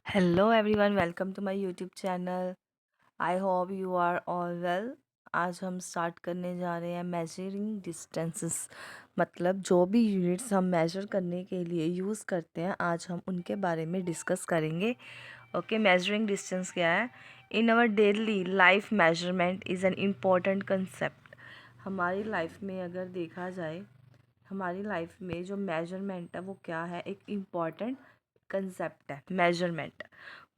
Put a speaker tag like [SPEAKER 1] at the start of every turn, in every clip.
[SPEAKER 1] Hello everyone, welcome to my YouTube channel. I hope you are all well. आज हम start करने जा रहे हैं मेजरिंग डिस्टेंसेस, मतलब जो भी यूनिट्स हम मेजर करने के लिए यूज़ करते हैं, आज हम उनके बारे में डिस्कस करेंगे। ओके, मेजरिंग डिस्टेंस क्या है? In our daily life measurement is an important concept. हमारी लाइफ में अगर देखा जाए, हमारी लाइफ में जो मेजरमेंट है वो क्या है, एक इम्पॉर्टेंट कंसेप्ट है measurement.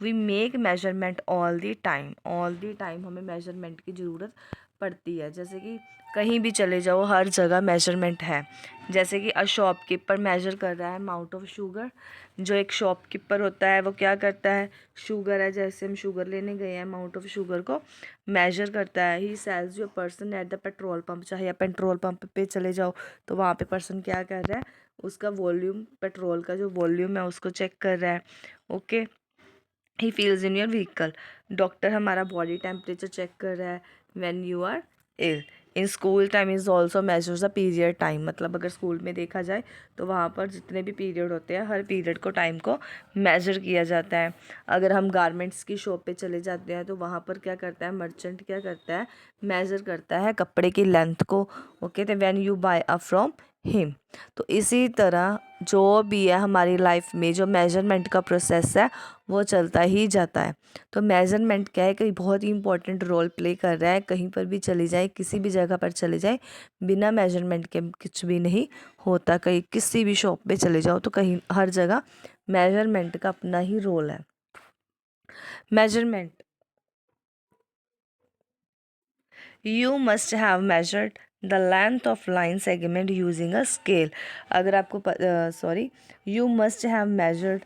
[SPEAKER 1] We make measurement all the time हमें मेजरमेंट की ज़रूरत पड़ती है। जैसे कि कहीं भी चले जाओ, हर जगह मेजरमेंट है। जैसे कि शॉपकीपर मेजर कर रहा है अमाउंट ऑफ शुगर। जो एक शॉपकीपर होता है वो क्या करता है, शुगर है, जैसे हम शुगर लेने गए हैं, अमाउंट ऑफ शुगर को मेजर करता है। ही sales you person at the petrol pump. चाहे आप पेट्रोल पंप पे चले जाओ तो वहाँ पे पर्सन क्या कर रहा है, उसका वॉल्यूम, पेट्रोल का जो वॉल्यूम है उसको चेक कर रहा है। Okay, he feels in your vehicle. Doctor हमारा बॉडी टेम्परेचर चेक कर रहा है when you are ill. In school time is also measures the period time. मतलब अगर स्कूल में देखा जाए तो वहाँ पर जितने भी पीरियड होते हैं, हर पीरियड को, टाइम को मेजर किया जाता है। अगर हम गारमेंट्स की शॉप पे चले जाते हैं तो वहाँ पर क्या करता है, मर्चेंट क्या करता है, मेज़र करता है कपड़े की लेंथ को। ओके, तो when you buy a from him. तो इसी तरह जो भी है हमारी लाइफ में, जो मेजरमेंट का प्रोसेस है वो चलता ही जाता है। तो मेजरमेंट क्या है कि बहुत ही इंपॉर्टेंट रोल प्ले कर रहा है। कहीं पर भी चले जाए, किसी भी जगह पर चले जाए, बिना मेजरमेंट के कुछ भी नहीं होता। कहीं किसी भी शॉप पे चले जाओ तो कहीं हर जगह मेजरमेंट का अपना ही रोल है। Measurement, you must have measured the length of line segment using a scale. अगर आपको sorry, you must have measured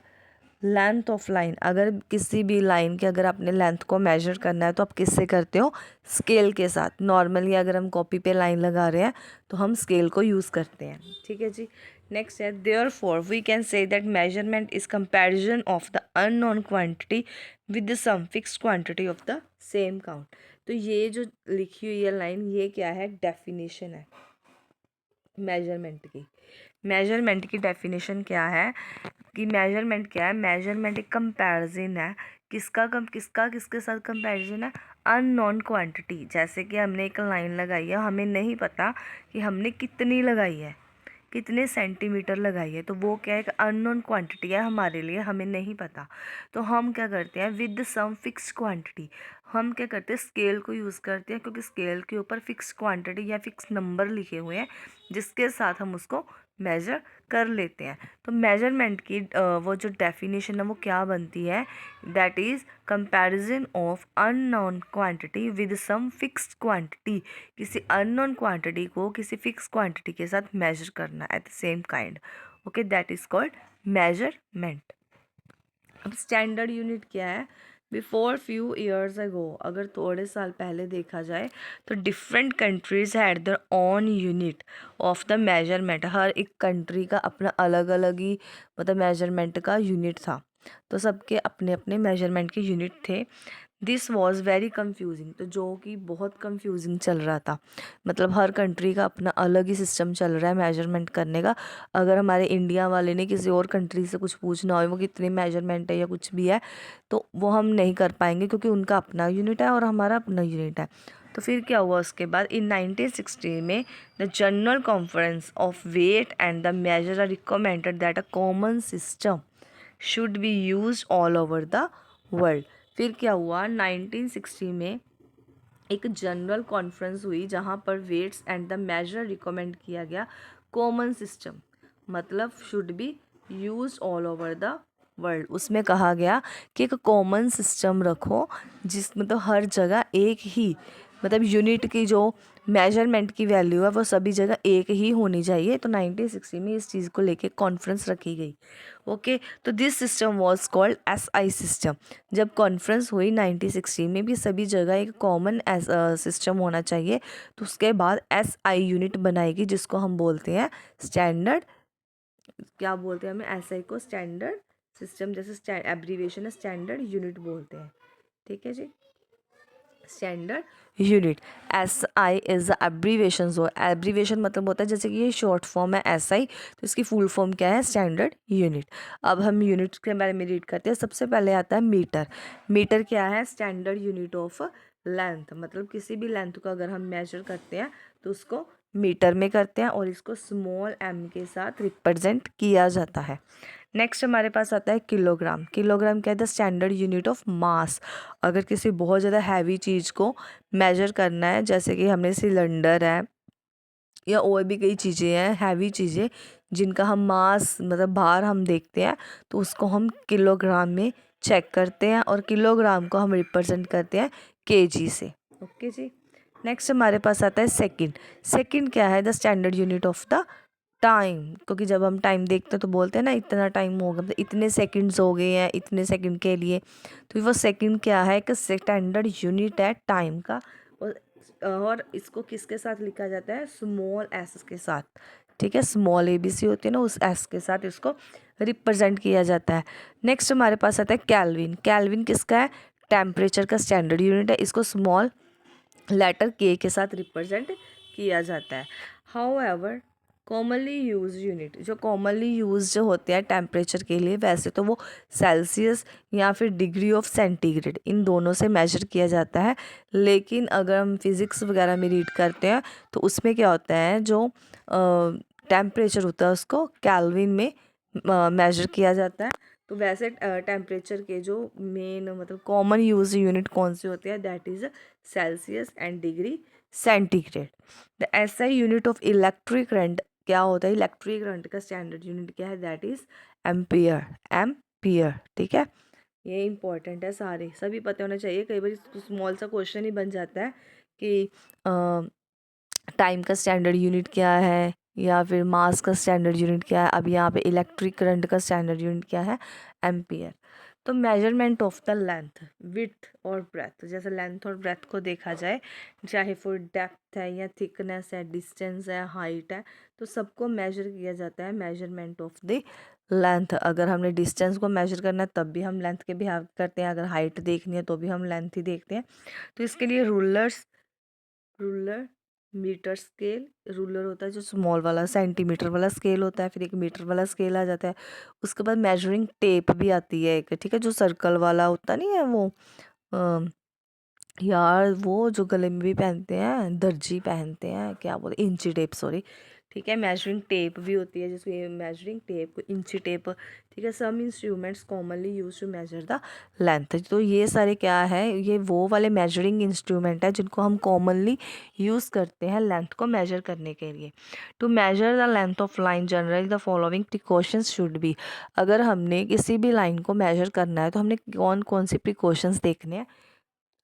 [SPEAKER 1] length of line. अगर किसी भी लाइन के, अगर आपने लेंथ को मेजर करना है तो आप किससे करते हो, स्केल के साथ। नॉर्मली अगर हम कॉपी पे लाइन लगा रहे हैं तो हम स्केल को यूज़ करते हैं। ठीक है जी। नेक्स्ट है, therefore we can say that measurement is comparison of the unknown quantity with some fixed quantity of the same count. तो ये जो लिखी हुई है लाइन, ये क्या है, डेफिनेशन है मेजरमेंट की। मेजरमेंट की डेफिनेशन क्या है कि मेजरमेंट क्या है, मेजरमेंट एक कंपैरिजन है। किसका किसके साथ कंपैरिजन है, अननोन क्वांटिटी। जैसे कि हमने एक लाइन लगाई है, हमें नहीं पता कि हमने कितनी लगाई है, कितने सेंटीमीटर लगाई है, तो वो क्या है, एक अननोन क्वांटिटी है हमारे लिए, हमें नहीं पता। तो हम क्या करते हैं, विद सम फिक्स क्वांटिटी, हम क्या करते हैं, स्केल को यूज़ करते हैं, क्योंकि स्केल के ऊपर फिक्स क्वांटिटी या फिक्स नंबर लिखे हुए हैं जिसके साथ हम उसको मेजर कर लेते हैं। तो मेजरमेंट की वो जो डेफिनेशन है वो क्या बनती है, that is comparison of unknown quantity with some fixed quantity. किसी अननोन क्वांटिटी को किसी फिक्स क्वांटिटी के साथ मेजर करना at the same kind. Okay, that is called measurement. अब स्टैंडर्ड यूनिट क्या है, बिफोर फ्यू ईयर्स अगो, अगर थोड़े साल पहले देखा जाए तो different countries had their own unit of the measurement. हर एक कंट्री का अपना अलग अलग ही, मतलब मेजरमेंट का यूनिट था। तो सबके अपने अपने मेजरमेंट के यूनिट थे। दिस वॉज वेरी कंफ्यूजिंग, तो जो कि बहुत कंफ्यूजिंग चल रहा था। मतलब हर कंट्री का अपना अलग ही सिस्टम चल रहा है मेजरमेंट करने का। अगर हमारे इंडिया वाले ने किसी और कंट्री से कुछ पूछना हो, वो कितनी मेजरमेंट है या कुछ भी है, तो वो हम नहीं कर पाएंगे, क्योंकि उनका अपना यूनिट है और हमारा अपना यूनिट है। तो फिर क्या हुआ उसके बाद, इन 1960 में the general conference of weight and the measure are recommended that a common system should be use all over the world. फिर क्या हुआ, 1960 में एक जनरल कॉन्फ्रेंस हुई जहाँ पर weights and the measure recommend किया गया कॉमन सिस्टम, मतलब should be use all over the world. उसमें कहा गया कि एक कॉमन सिस्टम रखो जिसमें तो हर जगह एक ही, मतलब यूनिट की जो मेजरमेंट की वैल्यू है वो सभी जगह एक ही होनी चाहिए। तो 1960 में इस चीज़ को लेके कॉन्फ्रेंस रखी गई। ओके, तो this system was called SI system. जब कॉन्फ्रेंस हुई 1960 में भी सभी जगह एक कॉमन सिस्टम होना चाहिए, तो उसके बाद एसआई यूनिट बनाएगी जिसको हम बोलते हैं स्टैंडर्ड, क्या बोलते हैं, हमें एसआई को स्टैंडर्ड सिस्टम, जैसे एब्रीविएशन है, स्टैंडर्ड यूनिट बोलते हैं। ठीक है जी। Standard unit. S I is the abbreviation. जो एब्रीवेशन मतलब होता है जैसे कि ये शॉर्ट फॉर्म है एस आई, तो इसकी फुल फॉर्म क्या है? Standard unit. अब हम यूनिट के बारे में रीड करते हैं। सबसे पहले आता है मीटर। मीटर क्या है? Standard unit of length. मतलब किसी भी लेंथ को अगर हम मेजर करते हैं तो उसको मीटर में करते हैं और इसको स्मॉल एम के साथ रिप्रेजेंट किया जाता है। नेक्स्ट हमारे पास आता है किलोग्राम। किलोग्राम क्या है? The standard unit of mass. अगर किसी बहुत ज़्यादा हैवी चीज़ को मेजर करना है, जैसे कि हमने सिलेंडर है या और भी कई चीज़ें हैं हैवी चीज़ें जिनका हम मास मतलब भार हम देखते हैं, तो उसको हम किलोग्राम में चेक करते हैं और किलोग्राम को हम रिप्रेजेंट करते हैं केजी से। ओके जी। नेक्स्ट हमारे पास आता है सेकंड। सेकंड क्या है? The standard unit of the time. क्योंकि जब हम टाइम देखते हैं तो बोलते हैं ना इतना टाइम हो गया, मतलब इतने सेकंड्स हो गए हैं इतने सेकंड के लिए। तो वो सेकंड क्या है? एक स्टैंडर्ड यूनिट है टाइम का। और इसको किसके साथ लिखा जाता है? स्मॉल एस के साथ। ठीक है, स्मॉल ए बी सी होती है ना, उस एस के साथ इसको रिप्रेजेंट किया जाता है। नेक्स्ट हमारे पास आता है कैल्विन। कैल्विन किसका है? टेम्परेचर का स्टैंडर्ड यूनिट है। इसको स्मॉल लेटर के साथ रिप्रेजेंट किया जाता है। हाउएवर कॉमनली यूज यूनिट, जो कॉमनली यूज होते हैं टेम्परेचर के लिए, वैसे तो वो सेल्सियस या फिर डिग्री ऑफ सेंटीग्रेड, इन दोनों से मेजर किया जाता है। लेकिन अगर हम फिज़िक्स वगैरह में रीड करते हैं तो उसमें क्या होता है, जो टेम्परेचर होता है उसको केल्विन में मेजर किया जाता है। तो वैसे टेम्परेचर के जो मेन मतलब कॉमन यूज यूनिट कौन से होते हैं? That is Celsius and degree centigrade. The SI unit of electric current क्या होता है? इलेक्ट्रिक करंट का स्टैंडर्ड यूनिट क्या है? That is ampere. एम्पियर, ठीक है। ये इंपॉर्टेंट है, सारे सभी पता होना चाहिए। कई बार स्मॉल सा क्वेश्चन ही बन जाता है कि टाइम का स्टैंडर्ड यूनिट क्या है या फिर मास का स्टैंडर्ड यूनिट क्या है। अब यहाँ पे इलेक्ट्रिक करंट का स्टैंडर्ड यूनिट क्या है? एम्पियर। तो measurement of the length, width और ब्रेथ, जैसे लेंथ और ब्रेथ को देखा जाए, चाहे फिर डेप्थ है या थिकनेस है, डिस्टेंस है, हाइट है, तो सबको मेजर किया जाता है मेजरमेंट ऑफ द लेंथ। अगर हमने डिस्टेंस को मेजर करना है तब भी हम लेंथ के बिहेव करते हैं, अगर हाइट देखनी है तो भी हम लेंथ ही देखते हैं। तो इसके लिए रूलर, मीटर स्केल, रूलर होता है जो स्मॉल वाला सेंटीमीटर वाला स्केल होता है, फिर एक मीटर वाला स्केल आ जाता है। उसके बाद मेजरिंग टेप भी आती है एक, ठीक है, जो सर्कल वाला होता नहीं है वो यार वो जो गले में भी पहनते हैं, दर्जी पहनते हैं, क्या बोलते, इंची टेप, सॉरी। ठीक है, मेजरिंग टेप भी होती है जिसको मेजरिंग टेप को इंची टेप। ठीक है, some instruments commonly use to measure the length. तो ये सारे क्या है? ये वो वाले मेजरिंग इंस्ट्रूमेंट है जिनको हम कॉमनली यूज़ करते हैं लेंथ को मेजर करने के लिए। To measure the length of line generally the following precautions should be. अगर हमने किसी भी लाइन को मेजर करना है तो हमने कौन कौन से प्रिकॉशंस देखने हैं?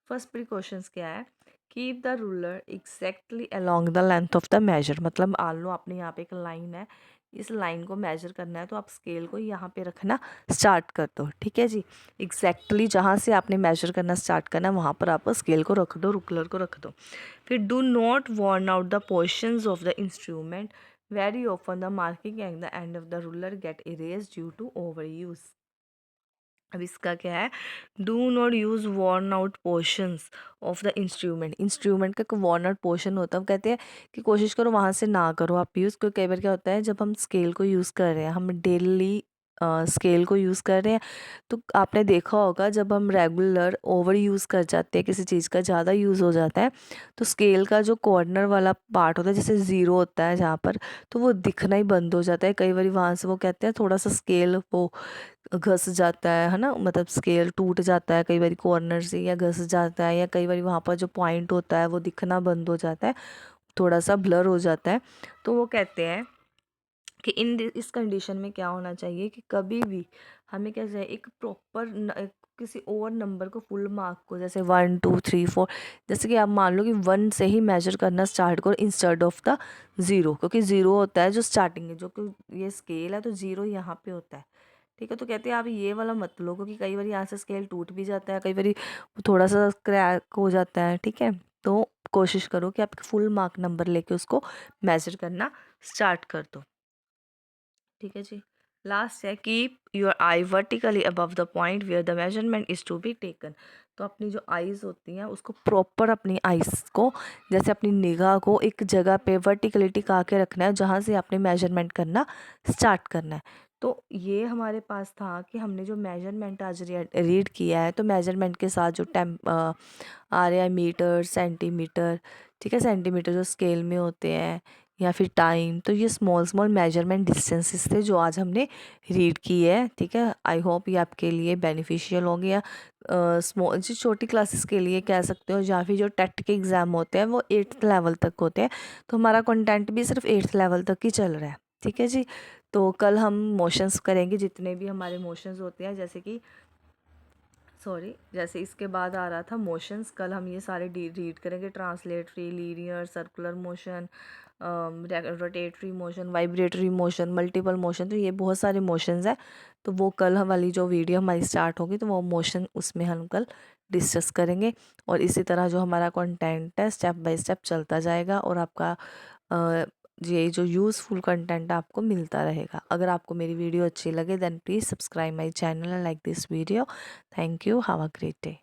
[SPEAKER 1] फर्स्ट प्रिकॉशंस क्या है? Keep the ruler exactly along the length of the measure. मतलब मान लो आपने यहाँ पे एक लाइन है, इस लाइन को मेजर करना है तो आप स्केल को यहाँ पे रखना स्टार्ट कर दो। ठीक है जी, एग्जैक्टली जहाँ से आपने मेजर करना स्टार्ट करना है वहाँ पर आप स्केल को रख दो, रूलर को रख दो। फिर do not worn out the portions of the instrument. Very often the marking and the end of the ruler get erase due to over use. अब इसका क्या है? Do not use worn out portions of the instrument. Instrument का कोई worn out portion होता है, वो कहते हैं कि कोशिश करो वहाँ से ना करो आप यूज़। क्योंकि कई बार क्या होता है, जब हम स्केल को यूज़ कर रहे हैं, हम डेली स्केल को यूज़ कर रहे हैं, तो आपने देखा होगा जब हम रेगुलर ओवर यूज़ कर जाते हैं, किसी चीज़ का ज़्यादा यूज़ हो जाता है, तो स्केल का जो कॉर्नर वाला पार्ट होता है, जैसे ज़ीरो होता है जहाँ पर, तो वो दिखना ही बंद हो जाता है। कई बार वहाँ से वो कहते हैं थोड़ा सा स्केल वो घस जाता है ना, मतलब स्केल टूट जाता है कई बार कॉर्नर से, या घस जाता है, या कई बार वहाँ पर जो पॉइंट होता है वो दिखना बंद हो जाता है, थोड़ा सा ब्लर हो जाता है। तो वो कहते हैं कि इस कंडीशन में क्या होना चाहिए कि कभी भी हमें क्या चाहिए, एक प्रॉपर किसी और नंबर को, फुल मार्क को, जैसे 1 2 3 4, जैसे कि आप मान लो कि 1 से ही मेजर करना स्टार्ट करो इंस्टेड ऑफ द ज़ीरो, क्योंकि ज़ीरो होता है जो स्टार्टिंग है, जो कि ये स्केल है तो ज़ीरो यहाँ पे होता है। ठीक है, तो कहते हैं आप ये वाला मत लो, क्योंकि कई बार यहाँ से स्केल टूट भी जाता है, कई बार थोड़ा सा क्रैक हो जाता है। ठीक है, तो कोशिश करो कि आप फुल मार्क नंबर लेके उसको मेजर करना स्टार्ट कर दो। ठीक है जी। लास्ट है keep your eye vertically above the point where the measurement is to be taken. तो अपनी जो आइज़ होती हैं उसको प्रॉपर, अपनी आइज़ को जैसे अपनी निगाह को एक जगह पे वर्टिकली टिका के रखना है जहाँ से आपने मेजरमेंट करना स्टार्ट करना है। तो ये हमारे पास था कि हमने जो मेजरमेंट आज रीड किया है, तो मेजरमेंट के साथ जो आ रहा है मीटर, सेंटीमीटर, ठीक है, सेंटीमीटर जो स्केल में होते हैं, या फिर टाइम, तो ये स्मॉल स्मॉल मेजरमेंट डिस्टेंसेस थे जो आज हमने रीड की है। ठीक है, आई होप ये आपके लिए बेनिफिशियल हो गया। स्मॉल जो छोटी क्लासेस के लिए कह सकते हो, या फिर जो टेट के एग्ज़ाम होते हैं वो 8th लेवल तक होते हैं, तो हमारा कंटेंट भी सिर्फ 8th लेवल तक ही चल रहा है। ठीक है जी। तो कल हम मोशंस करेंगे, जितने भी हमारे मोशंस होते हैं, जैसे कि जैसे इसके बाद आ रहा था मोशंस, कल हम ये सारे रीड करेंगे। Translatory, linear, circular motion, rotatory motion, vibratory motion, multiple motion, तो ये बहुत सारे मोशंस हैं। तो वो कल वाली जो वीडियो हमारी स्टार्ट होगी तो वो मोशन उसमें हम कल डिस्कस करेंगे। और इसी तरह जो हमारा कंटेंट है स्टेप बाय स्टेप चलता जाएगा, और आपका ये जो यूज़फुल कंटेंट आपको मिलता रहेगा। अगर आपको मेरी वीडियो अच्छी लगे then please subscribe my channel and like this video. Thank you, have a great day.